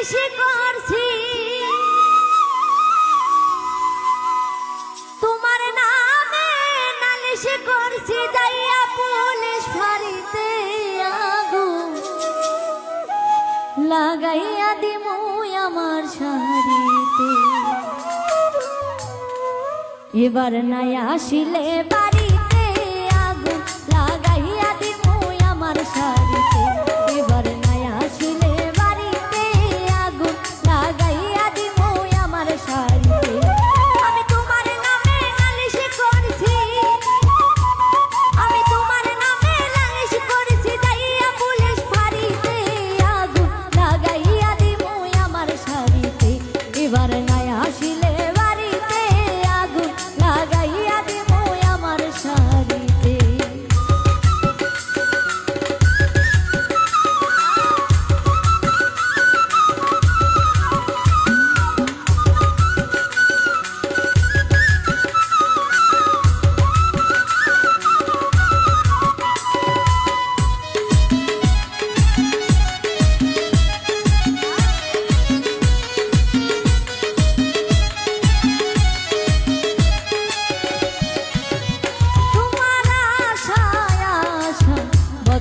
নালিশি করছি তোমার নামে নালিশি করছি যাইয়া পুলিশ ফাঁড়িতে আগুন লাগাইয়া দিমু আমার শাড়িতে এবার নাই আসিলে বাড়িতে আগুন লাগাইয়া দিমু আমার শাড়িতে এবার নাই আসিলে বাড়িতে আগুন লাগাইয়া দিমু আমার শাড়িতে আমি তোমার নামে নালিশি করছি আমি তোমার নামে নালিশি করছি যাইয়া পুলিশ ফাঁড়িতে আগুন লাগাইয়া দিমু আমার শাড়িতে এবার নাই আসিলে বাড়িতে আগুন লাগাইয়া দিমু আমার শাড়িতে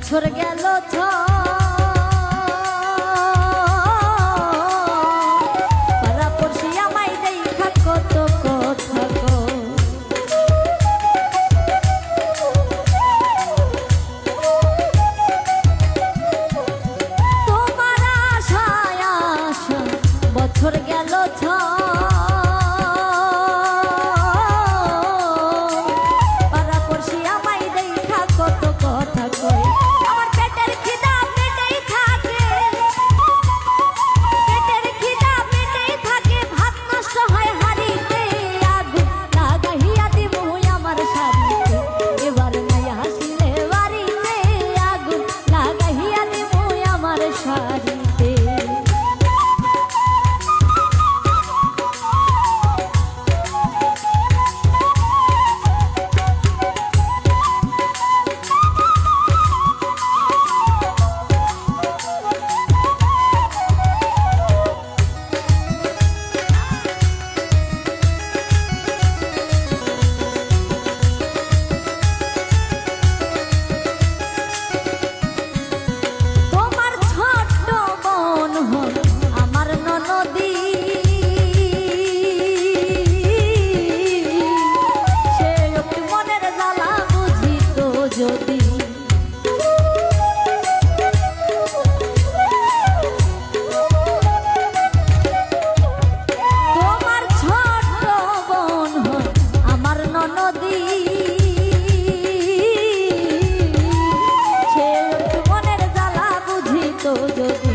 বছর গেল পাড়া পড়শি আমায় দেখা কত কথা গো তোমার আশায় আশা বছর গেল পাড়া পড়শি আমায় দেখা কত কথা কয় যদি